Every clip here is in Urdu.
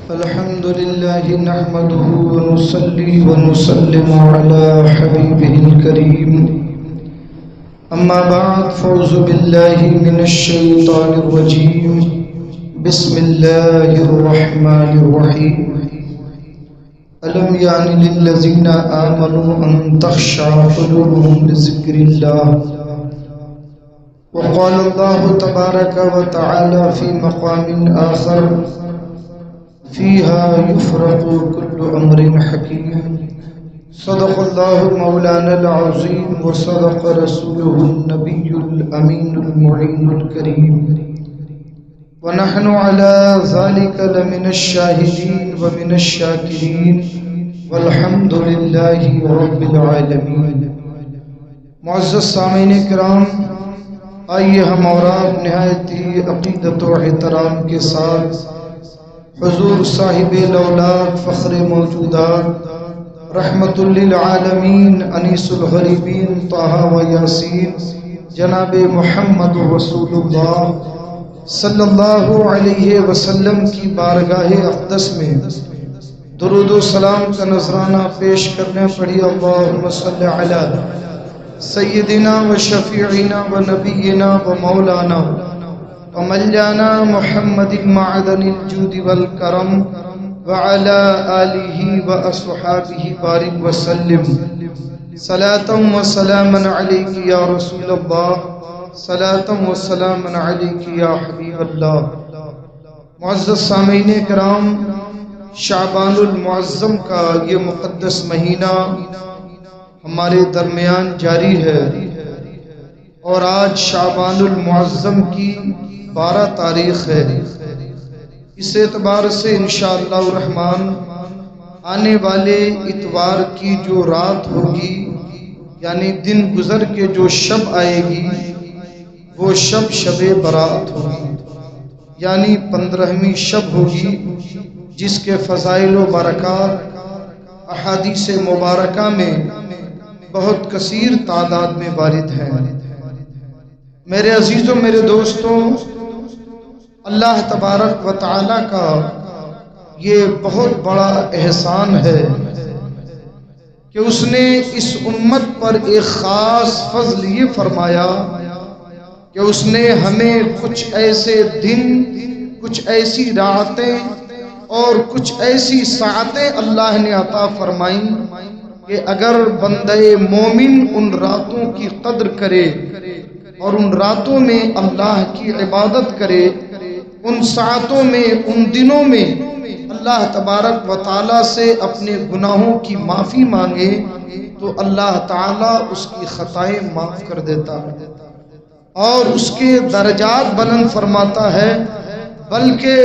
الحمد لله نحمده ونصلي ونسلم على حبيبه الكريم أما بعد فأعوذ بالله من الشيطان الرجيم بسم الله الرحمن الرحيم ألم يعن للذين آمنوا أن تخشع قلوبهم لذكر الله وقال الله تبارك وتعالى في مقام آخر فيها يفرق كل أمر حكيم صدق الله مولانا العظيم وصدق رسوله النبي الأمين المعين الكريم ونحن على ذلك لمن الشاهدين ومن الشاكرين والحمد لله رب العالمين. معزز سامعین کرام، آئیے ہم اور آپ نہایت ہی عقیدت و احترام کے ساتھ حضور صاحب الاولاد فخر موجودات رحمت للعالمین انیس الغریبین طہ و یاسین جناب محمد رسول اللہ صلی اللہ علیہ وسلم کی بارگاہ اقدس میں درود و سلام کا نذرانہ پیش کرنے پڑھی. اللہم صلی علی سیدنا و شفیعنا و نبینا و مولانا ومولانا محمد معدن الجود والکرم وعلى آلہ واصحابہ بارک وسلم صلاۃ و سلاما علیک یا رسول اللہ صلاۃ و سلاما علیک یا حبیب اللہ. معزز سامعین کرام، شعبان المعظم کا یہ مقدس مہینہ ہمارے درمیان جاری ہے اور آج شعبان المعظم کی 12 تاریخ ہے. اس اعتبار سے انشاءاللہ الرحمن آنے والے اتوار کی جو رات ہوگی، یعنی دن گزر کے جو شب آئے گی، وہ شب برات ہوگی، یعنی 15ویں شب ہوگی، جس کے فضائل و برکات احادیث مبارکہ میں بہت کثیر تعداد میں وارد ہیں. میرے عزیزوں، میرے دوستوں، اللہ تبارک و تعالی کا یہ بہت بڑا احسان ہے کہ اس نے اس امت پر ایک خاص فضل یہ فرمایا کہ اس نے ہمیں کچھ ایسے دن، کچھ ایسی راتیں اور کچھ ایسی ساعتیں اللہ نے عطا فرمائیں کہ اگر بندہ مومن ان راتوں کی قدر کرے اور ان راتوں میں اللہ کی عبادت کرے، ان ساعتوں میں، ان دنوں میں اللہ تبارک و تعالیٰ سے اپنے گناہوں کی معافی مانگے تو اللہ تعالیٰ اس کی خطائیں معاف کر دیتا ہے اور اس کے درجات بلند فرماتا ہے. بلکہ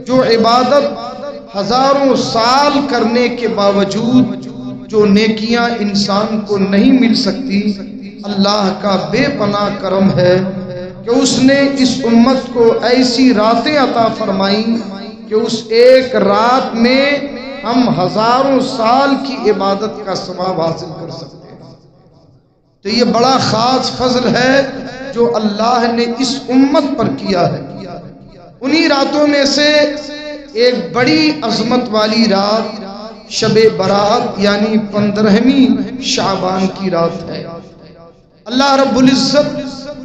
جو عبادت ہزاروں سال کرنے کے باوجود جو نیکیاں انسان کو نہیں مل سکتی، اللہ کا بے پناہ کرم ہے کہ اس نے اس امت کو ایسی راتیں عطا فرمائیں کہ اس ایک رات میں ہم ہزاروں سال کی عبادت کا ثواب حاصل کر سکتے ہیں. تو یہ بڑا خاص فضل ہے جو اللہ نے اس امت پر کیا ہے. انہی راتوں میں سے ایک بڑی عظمت والی رات شب برات یعنی 15ویں شعبان کی رات ہے. اللہ رب العزت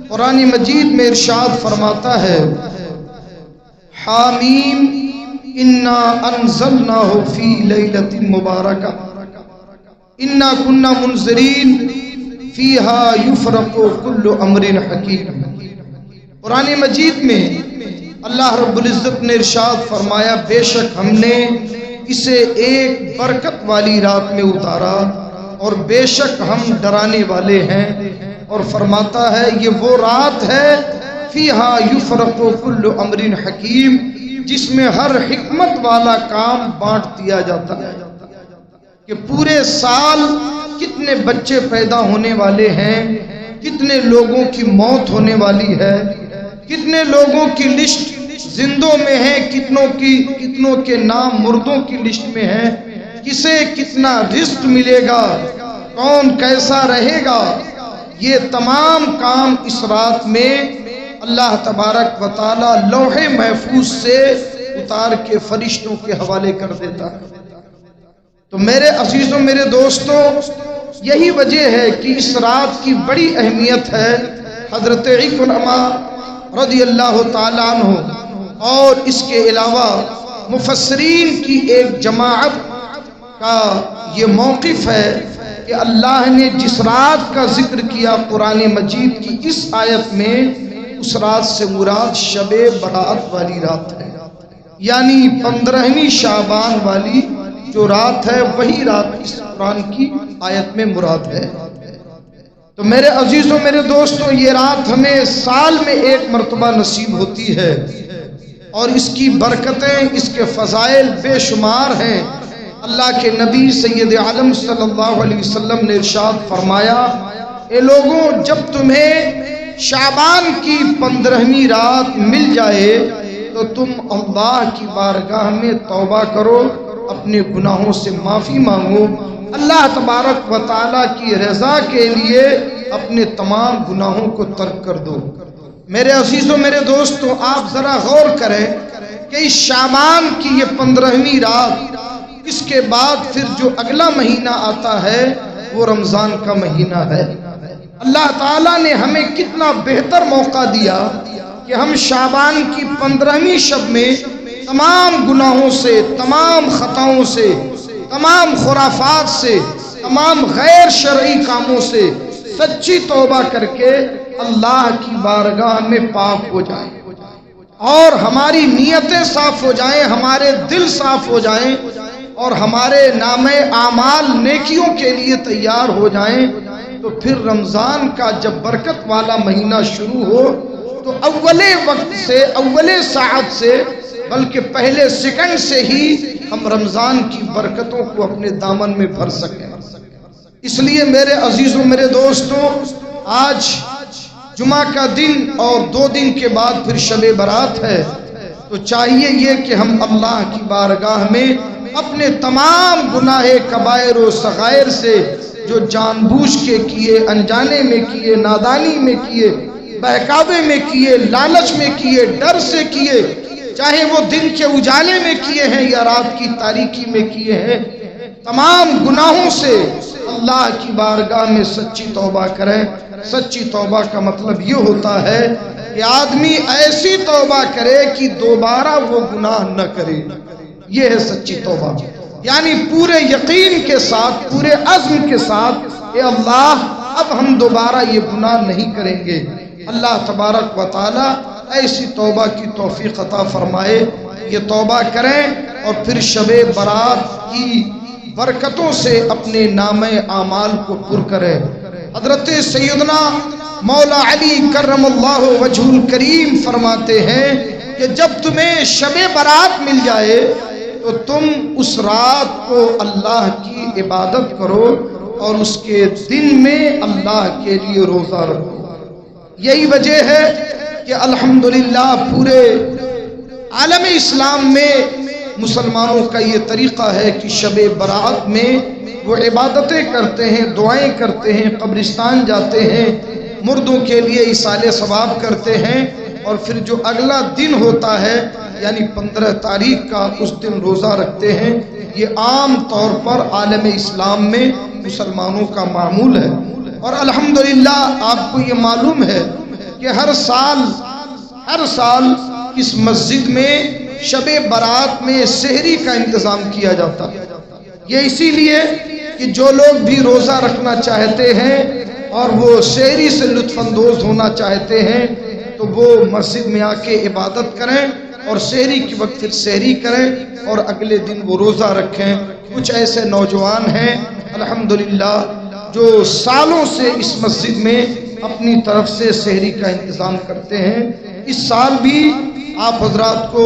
قرآن مجید میں ارشاد فرماتا ہے، حامیم انا انزلناہ فی لیلۃ مبارکہ انا کنا منذرین فیہا یفرق کل امر حکیم. قرآن مجید میں اللہ رب العزت نے ارشاد فرمایا، بے شک ہم نے اسے ایک برکت والی رات میں اتارا اور بے شک ہم ڈرانے والے ہیں. اور فرماتا ہے یہ وہ رات ہے فیہا یفرق کل امر حکیم، جس میں ہر حکمت والا کام بانٹ دیا جاتا ہے کہ پورے سال کتنے بچے پیدا ہونے والے ہیں، کتنے لوگوں کی موت ہونے والی ہے، کتنے لوگوں کی لسٹ زندوں میں ہے، کتنوں کے نام مردوں کی لسٹ میں ہے، کسے کتنا رزق ملے گا، کون کیسا رہے گا. یہ تمام کام اس رات میں اللہ تبارک و تعالی لوح محفوظ سے اتار کے فرشتوں کے حوالے کر دیتا ہے۔ تو میرے عزیزوں، میرے دوستوں، یہی وجہ ہے کہ اس رات کی بڑی اہمیت ہے۔ حضرت عکرمہ رضی اللہ تعالیٰ عنہ اور اس کے علاوہ مفسرین کی ایک جماعت کا یہ موقف ہے کہ اللہ نے جس رات کا ذکر کیا قرآن مجید کی اس آیت میں، اس رات سے مراد شب برات والی رات ہے، یعنی 15ویں شعبان والی جو رات ہے وہی رات اس قرآن کی آیت میں مراد ہے۔ تو میرے عزیزوں، میرے دوستوں، یہ رات ہمیں سال میں ایک مرتبہ نصیب ہوتی ہے اور اس کی برکتیں، اس کے فضائل بے شمار ہیں۔ اللہ کے نبی سید عالم صلی اللہ علیہ وسلم نے ارشاد فرمایا، اے لوگوں، جب تمہیں شعبان کی 15ویں رات مل جائے تو تم اللہ کی بارگاہ میں توبہ کرو، اپنے گناہوں سے معافی مانگو، اللہ تبارک و تعالیٰ کی رضا کے لیے اپنے تمام گناہوں کو ترک کر دو۔ میرے عزیزوں، میرے دوستوں، آپ ذرا غور کریں کہ اس شعبان کی یہ 15ویں رات، اس کے بعد پھر جو اگلا مہینہ آتا ہے وہ رمضان کا مہینہ ہے۔ اللہ تعالیٰ نے ہمیں کتنا بہتر موقع دیا کہ ہم شعبان کی 15ویں شب میں تمام گناہوں سے، تمام خطاؤں سے، تمام خرافات سے، تمام غیر شرعی کاموں سے سچی توبہ کر کے اللہ کی بارگاہ میں پاک ہو جائیں اور ہماری نیتیں صاف ہو جائیں، ہمارے دل صاف ہو جائیں اور ہمارے نامے اعمال نیکیوں کے لیے تیار ہو جائیں۔ تو پھر رمضان کا جب برکت والا مہینہ شروع ہو تو اولے وقت سے، اولے ساعت سے، بلکہ پہلے سیکنڈ سے ہی ہم رمضان کی برکتوں کو اپنے دامن میں بھر سکیں۔ اس لیے میرے عزیزوں، میرے دوستوں، آج جمعہ کا دن اور 2 دن کے بعد پھر شب برات ہے، تو چاہیے یہ کہ ہم اللہ کی بارگاہ میں اپنے تمام گناہ کبائر و صغائر سے جو جان بوجھ کے کیے، انجانے میں کیے، نادانی میں کیے، بہکاوے میں کیے، لالچ میں کیے، ڈر سے کیے، چاہے وہ دن کے اجالے میں کیے ہیں یا رات کی تاریکی میں کیے ہیں، تمام گناہوں سے اللہ کی بارگاہ میں سچی توبہ کریں۔ سچی توبہ کا مطلب یہ ہوتا ہے کہ آدمی ایسی توبہ کرے کہ دوبارہ وہ گناہ نہ کرے، یہ ہے سچی توبہ، یعنی پورے یقین کے ساتھ، پورے عزم کے ساتھ، اے اللہ اب ہم دوبارہ یہ گناہ نہیں کریں گے۔ اللہ تبارک و تعالی ایسی توبہ کی توفیق عطا فرمائے۔ یہ توبہ کریں اور پھر شب برات کی برکتوں سے اپنے نام اعمال کو پر کریں۔ حضرت سیدنا مولا علی کرم اللہ وجہ الکریم فرماتے ہیں کہ جب تمہیں شب برات مل جائے تو تم اس رات کو اللہ کی عبادت کرو اور اس کے دن میں اللہ کے لیے روزہ رکھو۔ یہی وجہ ہے کہ الحمدللہ پورے عالم اسلام میں مسلمانوں کا یہ طریقہ ہے کہ شب برات میں وہ عبادتیں کرتے ہیں، دعائیں کرتے ہیں، قبرستان جاتے ہیں، مردوں کے لیے ایصال ثواب کرتے ہیں، اور پھر جو اگلا دن ہوتا ہے یعنی 15 تاریخ کا اس دن روزہ رکھتے ہیں۔ یہ عام طور پر عالم اسلام میں مسلمانوں کا معمول ہے، اور الحمدللہ آپ کو یہ معلوم ہے کہ ہر سال اس مسجد میں شب برات میں سحری کا انتظام کیا جاتا ہے۔ یہ اسی لیے کہ جو لوگ بھی روزہ رکھنا چاہتے ہیں اور وہ سحری سے لطف اندوز ہونا چاہتے ہیں تو وہ مسجد میں آ کے عبادت کریں اور سحری کے وقت پھر سحری کریں اور اگلے دن وہ روزہ رکھیں۔ کچھ ایسے نوجوان ہیں الحمدللہ جو سالوں سے اس مسجد میں اپنی طرف سے سحری کا انتظام کرتے ہیں۔ اس سال بھی آپ حضرات کو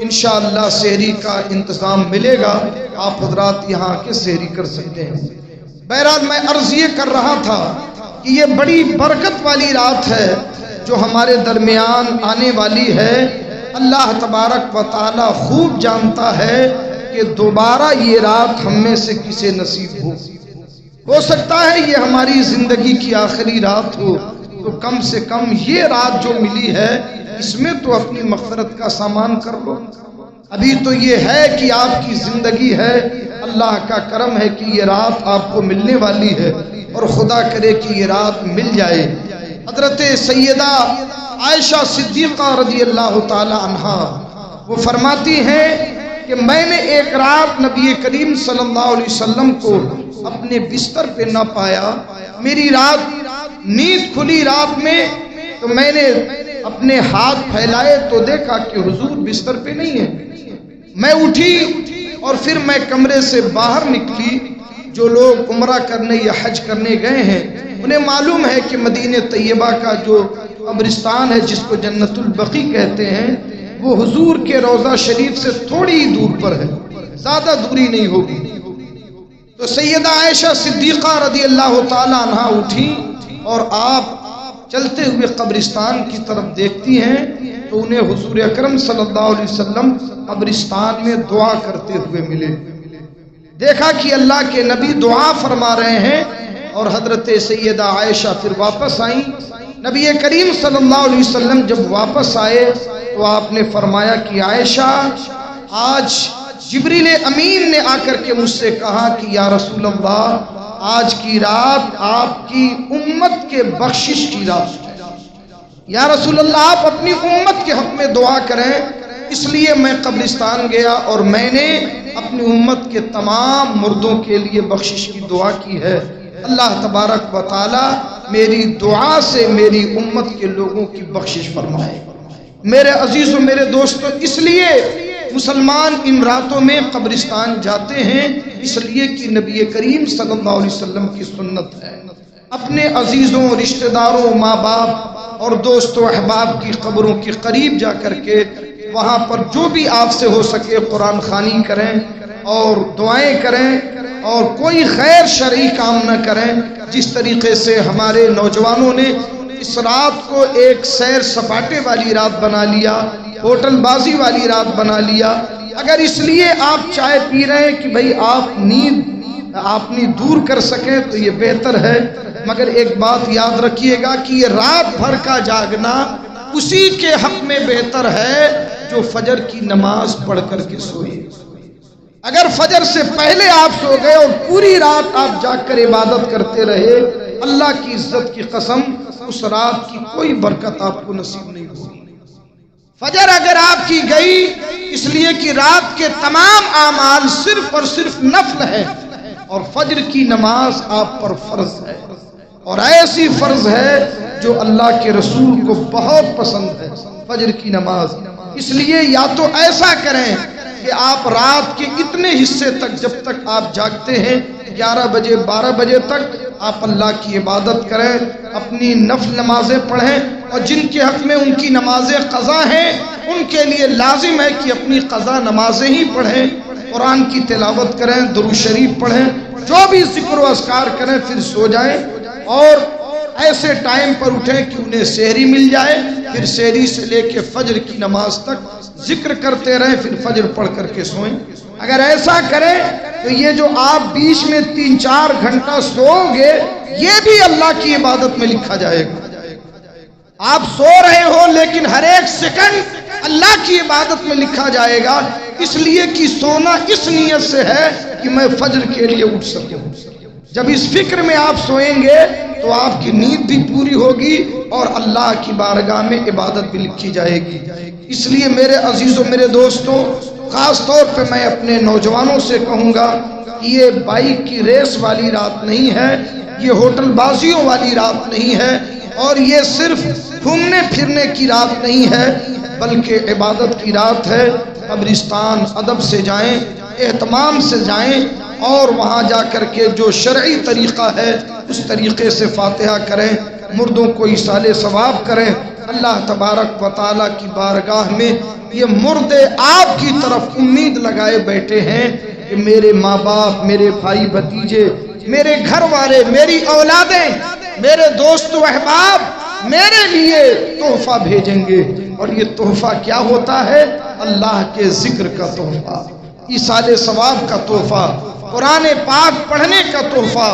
انشاءاللہ سحری کا انتظام ملے گا، آپ حضرات یہاں کے سحری کر سکتے ہیں۔ بہرحال میں عرض یہ کر رہا تھا کہ یہ بڑی برکت والی رات ہے جو ہمارے درمیان آنے والی ہے۔ اللہ تبارک و تعالی خوب جانتا ہے کہ دوبارہ یہ رات ہم میں سے کسے نصیب ہو سکتا ہے یہ ہماری زندگی کی آخری رات ہو، تو کم سے کم یہ رات جو ملی ہے اس میں تو اپنی مغفرت کا سامان کر لو۔ ابھی تو یہ ہے کہ آپ کی زندگی ہے، اللہ کا کرم ہے کہ یہ رات آپ کو ملنے والی ہے، اور خدا کرے کہ یہ رات مل جائے۔ حضرت سیدہ عائشہ صدیقہ رضی اللہ تعالی عنہا وہ فرماتی ہیں کہ میں نے ایک رات نبی کریم صلی اللہ علیہ وسلم کو اپنے بستر پہ نہ پایا۔ میری رات نیند کھلی رات میں، تو میں نے اپنے ہاتھ پھیلائے تو دیکھا کہ حضور بستر پہ نہیں ہے۔ میں اٹھی اور پھر میں کمرے سے باہر نکلی۔ جو لوگ عمرہ کرنے یا حج کرنے گئے ہیں انہیں معلوم ہے کہ مدینہ طیبہ کا جو قبرستان ہے جس کو جنت البقیع کہتے ہیں، وہ حضور کے روضہ شریف سے تھوڑی دور پر ہے، زیادہ دوری نہیں ہوگی۔ تو سیدہ عائشہ صدیقہ رضی اللہ تعالی عنہا اٹھی اور آپ چلتے ہوئے قبرستان کی طرف دیکھتی ہیں تو انہیں حضور اکرم صلی اللہ علیہ وسلم قبرستان میں دعا کرتے ہوئے ملے۔ دیکھا کہ اللہ کے نبی دعا فرما رہے ہیں، اور حضرت سیدہ عائشہ پھر واپس آئیں۔ نبی کریم صلی اللہ علیہ وسلم جب واپس آئے تو آپ نے فرمایا کہ عائشہ، آج جبریل امین نے آ کر کے مجھ سے کہا کہ یا رسول اللہ، آج کی رات آپ کی امت کے بخشش کی رات ہے۔ یا رسول اللہ، آپ اپنی امت کے حق میں دعا کریں۔ اس لیے میں قبرستان گیا اور میں نے اپنی امت کے تمام مردوں کے لیے بخشش کی دعا کی ہے۔ اللہ تبارک و تعالی میری دعا سے میری امت کے لوگوں کی بخشش فرمائے۔ میرے عزیزوں، میرے دوستوں، اس لیے مسلمان ان راتوں میں قبرستان جاتے ہیں، اس لیے کہ نبی کریم صلی اللہ علیہ وسلم کی سنت ہے۔ اپنے عزیزوں، رشتہ داروں، ماں باپ اور دوستوں احباب کی قبروں کے قریب جا کر کے وہاں پر جو بھی آپ سے ہو سکے قرآن خوانی کریں اور دعائیں کریں، اور کوئی خیر شرعی کام نہ کریں۔ جس طریقے سے ہمارے نوجوانوں نے اس رات کو ایک سیر سپاٹے والی رات بنا لیا، ہوٹل بازی والی رات بنا لیا۔ اگر اس لیے آپ چائے پی رہے ہیں کہ بھئی آپ نیند اپنی دور کر سکیں تو یہ بہتر ہے، مگر ایک بات یاد رکھیے گا کہ یہ رات بھر کا جاگنا اسی کے حق میں بہتر ہے جو فجر کی نماز پڑھ کر کے سوئے۔ اگر فجر سے پہلے آپ سو گئے اور پوری رات آپ جاگ کر عبادت کرتے رہے، اللہ کی عزت کی قسم اس رات کی کوئی برکت آپ کو نصیب نہیں ہوگی۔ فجر اگر آپ کی گئی، اس لیے کہ رات کے تمام اعمال صرف اور صرف نفل ہے، اور فجر کی نماز آپ پر فرض ہے، اور ایسی فرض ہے جو اللہ کے رسول کو بہت پسند ہے، فجر کی نماز۔ اس لیے یا تو ایسا کریں کہ آپ رات کے اتنے حصے تک، جب تک آپ جاگتے ہیں 11 بجے 12 بجے تک، آپ اللہ کی عبادت کریں، اپنی نفل نمازیں پڑھیں، اور جن کے حق میں ان کی نمازیں قضا ہیں ان کے لیے لازم ہے کہ اپنی قضا نمازیں ہی پڑھیں، قرآن کی تلاوت کریں، درود شریف پڑھیں، جو بھی ذکر و اذکار کریں، پھر سو جائیں، اور ایسے ٹائم پر اٹھیں کہ انہیں سحری مل جائے، پھر سحری سے لے کے فجر کی نماز تک ذکر کرتے رہیں، پھر فجر پڑھ کر کے سوئیں۔ اگر ایسا کریں تو یہ جو آپ بیچ میں 3-4 گھنٹہ سو گے، یہ بھی اللہ کی عبادت میں لکھا جائے گا۔ آپ سو رہے ہو لیکن ہر ایک سیکنڈ اللہ کی عبادت میں لکھا جائے گا، اس لیے کہ سونا اس نیت سے ہے کہ میں فجر کے لیے اٹھ سکوں۔ جب اس فکر میں آپ سوئیں گے تو آپ کی نیند بھی پوری ہوگی اور اللہ کی بارگاہ میں عبادت بھی لکھی جائے گی۔ اس لیے میرے عزیزوں، میرے دوستوں، خاص طور پہ میں اپنے نوجوانوں سے کہوں گا کہ یہ بائک کی ریس والی رات نہیں ہے، یہ ہوٹل بازیوں والی رات نہیں ہے، اور یہ صرف گھومنے پھرنے کی رات نہیں ہے، بلکہ عبادت کی رات ہے۔ قبرستان ادب سے جائیں، اہتمام سے جائیں، اور وہاں جا کر کے جو شرعی طریقہ ہے اس طریقے سے فاتحہ کریں، مردوں کو ایصال ثواب کریں۔ اللہ تبارک و تعالیٰ کی بارگاہ میں یہ مردے آپ کی طرف امید لگائے بیٹھے ہیں کہ میرے ماں باپ، میرے بھائی بھتیجے، میرے گھر والے، میری اولادیں، میرے دوست و احباب میرے لیے تحفہ بھیجیں گے، اور یہ تحفہ کیا ہوتا ہے؟ اللہ کے ذکر کا تحفہ، ایصال ثواب کا تحفہ، قرآن پاک پڑھنے کا تحفہ،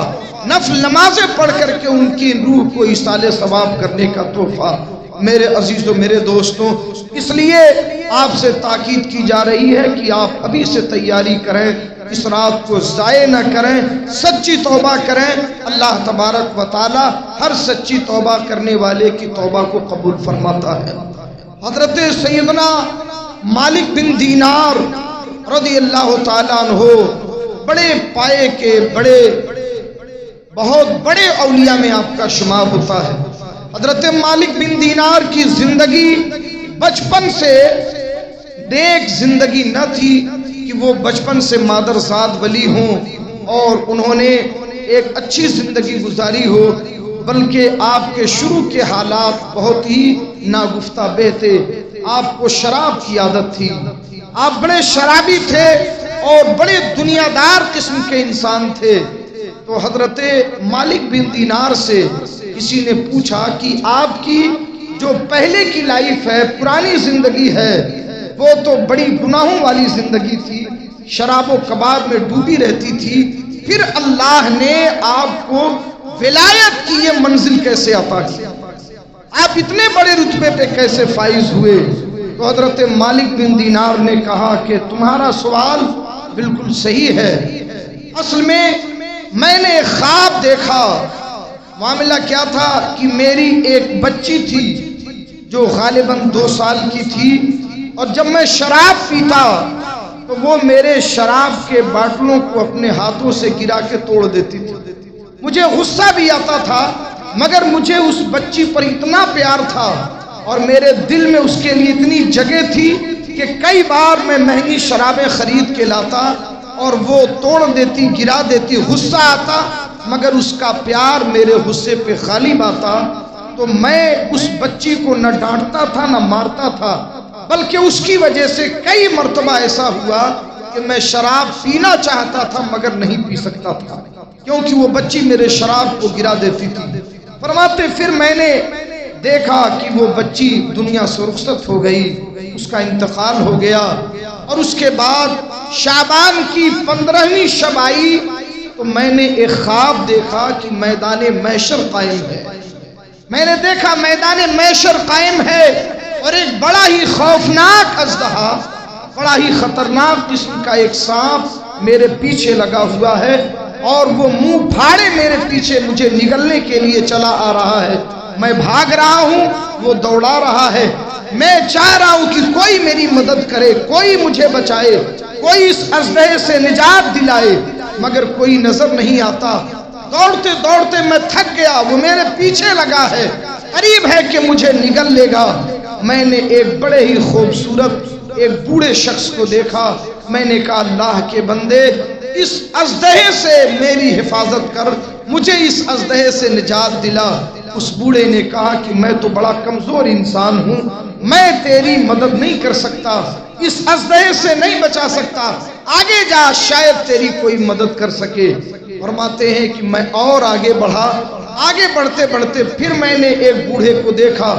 نفل نمازیں پڑھ کر کے ان کی روح کو ایصال ثواب کرنے کا تحفہ۔ میرے عزیزوں، میرے دوستوں، اس لیے آپ سے تاکید کی جا رہی ہے کہ آپ ابھی سے تیاری کریں، اس رات کو ضائع نہ کریں، سچی توبہ کریں۔ اللہ تبارک و تعالی ہر سچی توبہ کرنے والے کی توبہ کو قبول فرماتا ہے۔ حضرت سیدنا مالک بن دینار رضی اللہ تعالیٰ عنہ بڑے پائے کے بہت بڑے اولیاء میں آپ کا شمار ہوتا ہے۔ حضرت مالک بن دینار کی زندگی بچپن سے نیک زندگی نہ تھی کہ وہ بچپن سے مادرزاد ولی ہوں اور انہوں نے ایک اچھی زندگی گزاری ہو، بلکہ آپ کے شروع کے حالات بہت ہی ناگفتہ بہ تھے۔ آپ کو شراب کی عادت تھی، آپ بڑے شرابی تھے اور بڑے دنیا دار قسم کے انسان تھے۔ تو حضرت مالک بن دینار سے کسی نے پوچھا کہ آپ کی جو پہلے کی لائف ہے، پرانی زندگی ہے، وہ تو بڑی گناہوں والی زندگی تھی، شراب و کباب میں ڈوبی رہتی تھی، پھر اللہ نے آپ کو ولایت کی یہ منزل کیسے عطا کی؟ آپ اتنے بڑے رتبے پہ کیسے فائز ہوئے؟ تو حضرت مالک بن دینار نے کہا کہ تمہارا سوال بالکل صحیح ہے، اصل میں نے ایک خواب دیکھا۔ معاملہ کیا تھا کہ میری ایک بچی تھی جو غالباً 2 سال کی تھی، اور جب میں شراب پیتا تو وہ میرے شراب کے باٹلوں کو اپنے ہاتھوں سے گرا کے توڑ دیتی تھی۔ مجھے غصہ بھی آتا تھا، مگر مجھے اس بچی پر اتنا پیار تھا اور میرے دل میں اس کے لیے اتنی جگہ تھی کہ کئی بار میں مہنگی شرابیں خرید کے لاتا اور وہ توڑ دیتی، گرا دیتی، غصہ آتا، مگر اس کا پیار میرے غصے پہ غالب آتا۔ تو میں اس بچی کو نہ ڈانٹتا تھا نہ مارتا تھا، بلکہ اس کی وجہ سے کئی مرتبہ ایسا ہوا کہ میں شراب پینا چاہتا تھا مگر نہیں پی سکتا تھا، کیونکہ وہ بچی میرے شراب کو گرا دیتی تھی۔ فرماتے پھر میں نے دیکھا کہ وہ بچی دنیا سے رخصت ہو گئی، اس کا انتقال ہو گیا، اور اس کے بعد شعبان کی 15ویں شب آئی تو میں نے ایک خواب دیکھا کہ میدان محشر قائم ہے۔ میں نے دیکھا میدان محشر قائم ہے اور ایک بڑا ہی خوفناک اژدہا، بڑا ہی خطرناک قسم کا ایک سانپ میرے پیچھے لگا ہوا ہے، اور وہ منہ پھاڑے میرے پیچھے مجھے نگلنے کے لیے چلا آ رہا ہے۔ میں بھاگ رہا ہوں، وہ دوڑا رہا ہے۔ میں چاہ رہا ہوں کہ کوئی میری مدد کرے، کوئی مجھے بچائے، کوئی اس اژدہے سے نجات دلائے، مگر کوئی نظر نہیں آتا۔ دوڑتے دوڑتے میں تھک گیا، وہ میرے پیچھے لگا ہے، قریب ہے کہ مجھے نگل لے گا۔ میں نے ایک بڑے ہی خوبصورت ایک بوڑھے شخص کو دیکھا۔ میں نے کہا اللہ کے بندے، اس اژدہے سے میری حفاظت کر، مجھے اس اژدہے سے نجات دلا۔ اس بوڑھے نے کہا کہ میں تو بڑا کمزور انسان ہوں، میں تیری مدد نہیں کر سکتا، اس اژدہے سے نہیں بچا سکتا، آگے جا، شاید تیری کوئی مدد کر سکے۔ فرماتے ہیں کہ میں اور آگے بڑھا، آگے بڑھتے بڑھتے پھر میں نے ایک بوڑھے کو دیکھا،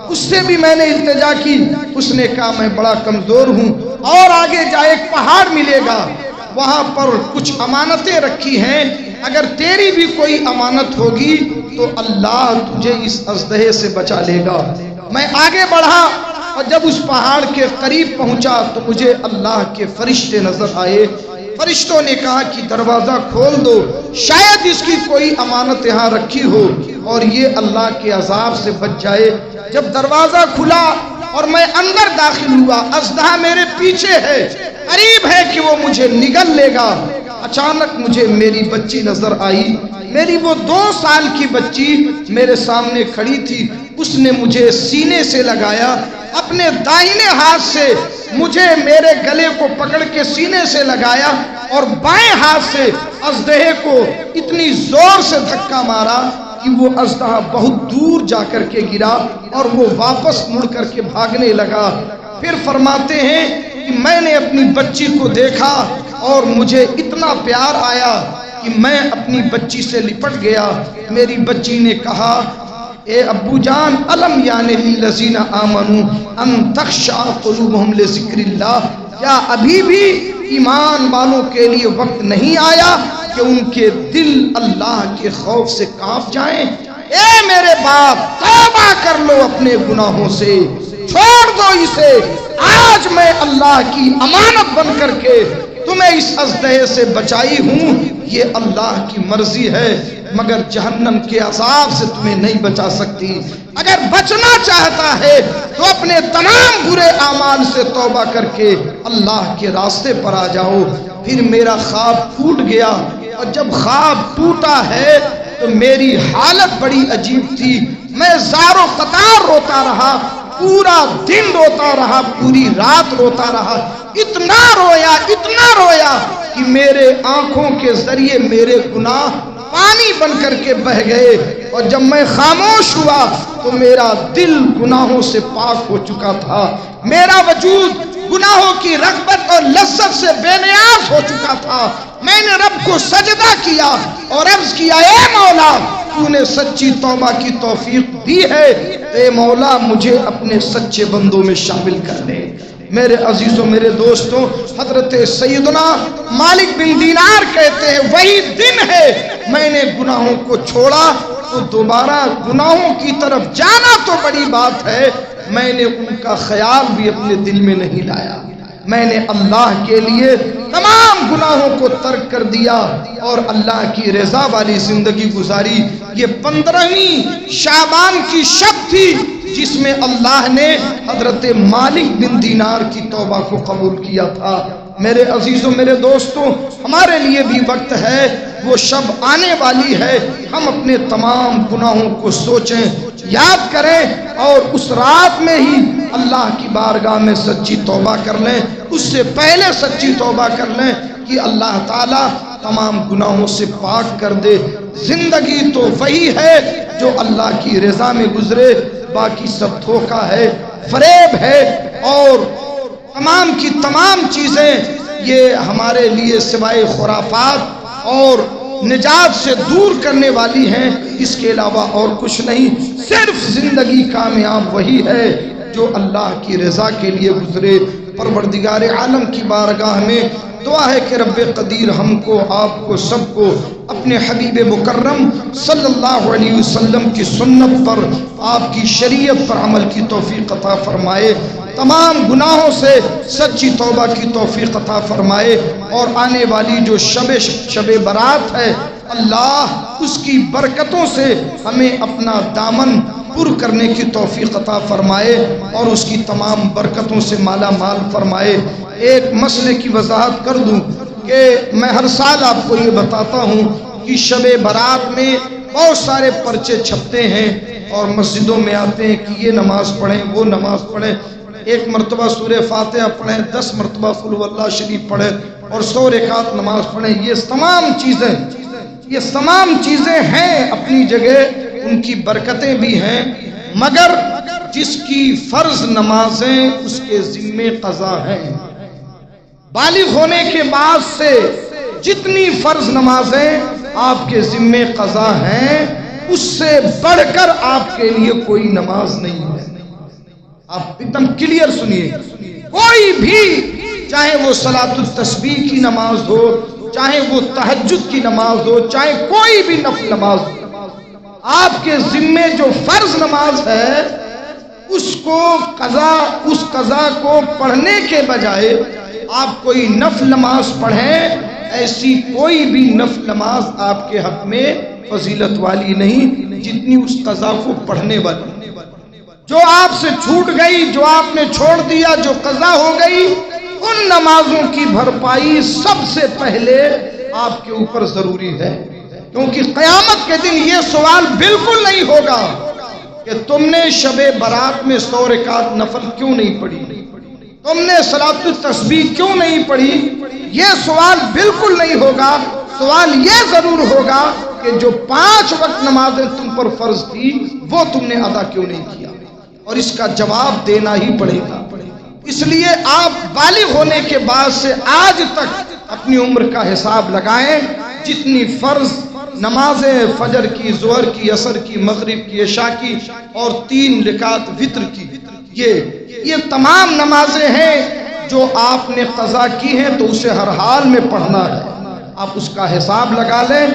اس سے بھی میں نے التجا کی۔ اس نے کہا میں بڑا کمزور ہوں، اور آگے جا، ایک پہاڑ ملے گا، وہاں پر کچھ امانتیں رکھی ہیں، اگر تیری بھی کوئی امانت ہوگی تو اللہ تجھے اس اژدہے سے بچا لے گا۔ میں آگے بڑھا اور جب اس پہاڑ کے قریب پہنچا تو مجھے اللہ کے فرشتے نظر آئے۔ فرشتوں نے کہا کہ دروازہ کھول دو، شاید اس کی کوئی امانت یہاں رکھی ہو اور یہ اللہ کے عذاب سے بچ جائے۔ جب دروازہ کھلا اور میں اندر داخل ہوا، اژدہا میرے پیچھے ہے، قریب ہے کہ وہ مجھے نگل لے گا۔ اچانک مجھے میری بچی نظر آئی، میری وہ 2 سال کی بچی میرے سامنے کھڑی تھی۔ اس نے مجھے سینے سے لگایا، اپنے دائیں ہاتھ سے مجھے میرے گلے کو پکڑ کے سینے سے لگایا اور بائیں ہاتھ سے اژدہے کو اتنی زور سے دھکا مارا کہ وہ اژدہا بہت دور جا کر کے گرا اور وہ واپس مڑ کر کے بھاگنے لگا۔ پھر فرماتے ہیں کہ میں نے اپنی بچی کو دیکھا اور مجھے اتنا پیار آیا کہ میں اپنی بچی سے لپٹ گیا۔ میری بچی نے کہا اے ابو جان، الم یعنی للذین آمنوا ان تخشع قلوبہم لذکر اللہ، کیا ابھی بھی ایمان والوں کے لیے وقت نہیں آیا کہ ان کے دل اللہ کے خوف سے کانپ جائیں؟ اے میرے باپ توبہ کر لو اپنے گناہوں سے، چھوڑ دو اسے، آج میں اللہ کی امانت بن کر کے تمہیں اس اژدہے سے بچائی ہوں، یہ اللہ کی مرضی ہے، مگر جہنم کے عذاب سے تمہیں نہیں بچا سکتی۔ اگر بچنا چاہتا ہے تو اپنے تمام برے اعمال سے توبہ کر کے اللہ کے راستے پر آ جاؤ۔ پھر میرا خواب ٹوٹ گیا، اور جب خواب ٹوٹا ہے تو میری حالت بڑی عجیب تھی، میں زار و قطار روتا رہا، پورا دن روتا رہا، پوری رات روتا رہا، اتنا رویا کہ میرے آنکھوں کے ذریعے میرے گناہ پانی بن کر کے بہ گئے، اور جب میں خاموش ہوا تو میرا دل گناہوں سے پاک ہو چکا تھا، میرا وجود گناہوں کی رغبت اور لذت سے بے نیاز ہو چکا تھا۔ میں نے رب کو سجدہ کیا اور عرض کیا، اے مولا تو نے سچی توبہ کی توفیق دی ہے، اے مولا مجھے اپنے سچے بندوں میں شامل کر لے۔ میرے عزیزوں، میرے دوستوں، حضرت سیدنا مالک بن دینار کہتے ہیں وہی دن ہے میں نے گناہوں کو چھوڑا تو دوبارہ گناہوں کی طرف جانا تو بڑی بات ہے، میں نے ان کا خیال بھی اپنے دل میں نہیں لایا۔ میں نے اللہ کے لیے تمام گناہوں کو ترک کر دیا اور اللہ کی رضا والی زندگی گزاری۔ یہ 15ویں شعبان کی شب تھی جس میں اللہ نے حضرت مالک بن دینار کی توبہ کو قبول کیا تھا۔ میرے عزیزوں، میرے دوستوں، ہمارے لیے بھی وقت ہے، وہ شب آنے والی ہے، ہم اپنے تمام گناہوں کو سوچیں، یاد کریں، اور اس رات میں ہی اللہ کی بارگاہ میں سچی توبہ کر لیں۔ اس سے پہلے سچی توبہ کر لیں کہ اللہ تعالیٰ تمام گناہوں سے پاک کر دے۔ زندگی تو وہی ہے جو اللہ کی رضا میں گزرے، باقی سب دھوکہ ہے، فریب ہے، اور تمام کی تمام چیزیں یہ ہمارے لیے سوائے خرافات اور نجات سے دور کرنے والی ہیں، اس کے علاوہ اور کچھ نہیں۔ صرف زندگی کامیاب وہی ہے جو اللہ کی رضا کے لیے گزرے۔ پروردگار عالم کی بارگاہ میں دعا ہے کہ رب قدیر ہم کو، آپ کو، سب کو اپنے حبیب مکرم صلی اللہ علیہ وسلم کی سنت پر، آپ کی شریعت پر عمل کی توفیق عطا فرمائے، تمام گناہوں سے سچی توبہ کی توفیق عطا فرمائے، اور آنے والی جو شب برات ہے اللہ اس کی برکتوں سے ہمیں اپنا دامن پر کرنے کی توفیق عطا فرمائے اور اس کی تمام برکتوں سے مالا مال فرمائے۔ ایک مسئلے کی وضاحت کر دوں کہ میں ہر سال آپ کو یہ بتاتا ہوں کہ شب برات میں بہت سارے پرچے چھپتے ہیں اور مسجدوں میں آتے ہیں کہ یہ نماز پڑھیں، وہ نماز پڑھیں، 1 مرتبہ سورہ فاتحہ پڑھیں، 10 مرتبہ قل هو اللہ شریف پڑھیں اور 100 رکعت نماز پڑھیں۔ یہ تمام چیزیں ہیں اپنی جگہ، ان کی برکتیں بھی ہیں، مگر جس کی فرض نمازیں اس کے ذمے قضا ہیں۔ بالغ ہونے کے بعد سے جتنی فرض نمازیں آپ کے ذمے قضا ہیں اس سے بڑھ کر آپ کے لیے کوئی نماز نہیں ہے۔ آپ ایک دم کلیئر سنیے، کوئی بھی، چاہے وہ صلاۃ التسبیح کی نماز ہو، چاہے وہ تہجد کی نماز ہو، چاہے کوئی بھی نفل نماز ہو، آپ کے ذمے جو فرض نماز ہے اس قضا کو پڑھنے کے بجائے آپ کوئی نفل نماز پڑھیں، ایسی کوئی بھی نفل نماز آپ کے حق میں فضیلت والی نہیں جتنی اس قضا کو پڑھنے والی۔ جو آپ سے چھوٹ گئی، جو آپ نے چھوڑ دیا، جو قضا ہو گئی، ان نمازوں کی بھرپائی سب سے پہلے آپ کے اوپر ضروری ہے، کیونکہ قیامت کے دن یہ سوال بالکل نہیں ہوگا کہ تم نے شب برات میں 100 رکعت نفل کیوں نہیں پڑھی، تم نے صلاۃ التسبیح کیوں نہیں پڑھی، یہ سوال بالکل نہیں ہوگا۔ سوال یہ ضرور ہوگا کہ جو 5 وقت نمازیں تم پر فرض تھی وہ تم نے ادا کیوں نہیں کیا، اور اس کا جواب دینا ہی پڑے گا۔ اس لیے آپ بالغ ہونے کے بعد سے آج تک اپنی عمر کا حساب لگائیں، جتنی فرض نمازیں، فجر کی، ظہر کی، عصر کی، مغرب کی، عشاء کی اور 3 رکعت وتر کی، یہ تمام نمازیں ہیں جو آپ نے قضا کی ہیں تو اسے ہر حال میں پڑھنا ہے۔ آپ اس کا حساب لگا لیں،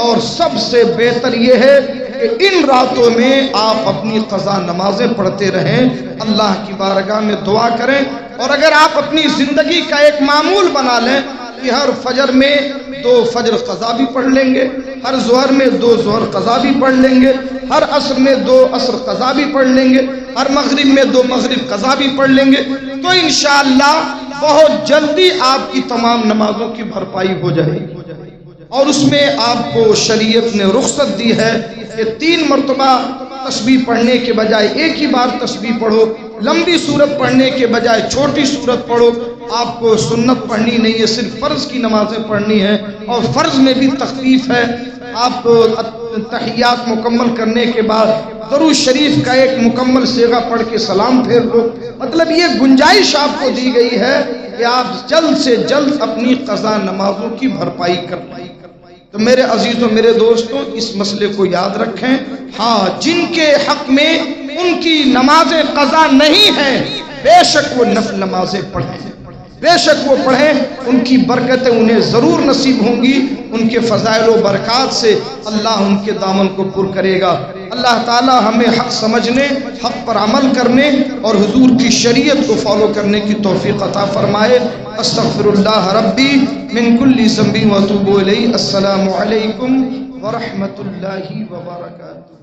اور سب سے بہتر یہ ہے کہ ان راتوں میں آپ اپنی قضا نمازیں پڑھتے رہیں، اللہ کی بارگاہ میں دعا کریں۔ اور اگر آپ اپنی زندگی کا ایک معمول بنا لیں کہ ہر فجر میں 2 فجر قضا بھی پڑھ لیں گے، ہر ظہر میں 2 ظہر قضا بھی پڑھ لیں گے، ہر عصر میں 2 عصر قضا بھی پڑھ لیں گے، ہر مغرب میں 2 مغرب قضا بھی پڑھ لیں گے، تو انشاءاللہ بہت جلدی آپ کی تمام نمازوں کی بھرپائی ہو جائے گی۔ اور اس میں آپ کو شریعت نے رخصت دی ہے کہ 3 مرتبہ تسبیح پڑھنے کے بجائے ایک ہی بار تسبیح پڑھو، لمبی سورت پڑھنے کے بجائے چھوٹی سورت پڑھو۔ آپ کو سنت پڑھنی نہیں ہے، صرف فرض کی نمازیں پڑھنی ہیں، اور فرض میں بھی تخفیف ہے۔ آپ تحیات مکمل کرنے کے بعد درود شریف کا ایک مکمل صیغہ پڑھ کے سلام پھیر لو۔ مطلب یہ گنجائش آپ کو دی گئی ہے کہ آپ جلد سے جلد اپنی قضا نمازوں کی بھرپائی کر پائیں۔ تو میرے عزیزوں، میرے دوستوں، اس مسئلے کو یاد رکھیں۔ ہاں، جن کے حق میں ان کی نمازیں قضا نہیں ہیں، بے شک وہ نفل نمازیں پڑھیں، بے شک وہ پڑھیں، ان کی برکتیں انہیں ضرور نصیب ہوں گی، ان کے فضائل و برکات سے اللہ ان کے دامن کو پر کرے گا۔ اللہ تعالی ہمیں حق سمجھنے، حق پر عمل کرنے اور حضور کی شریعت کو فالو کرنے کی توفیق عطا فرمائے۔ استغفر اللہ ربی من کل ذنب و اتوب الیہ۔ السلام علیکم ورحمۃ اللہ وبرکاتہ۔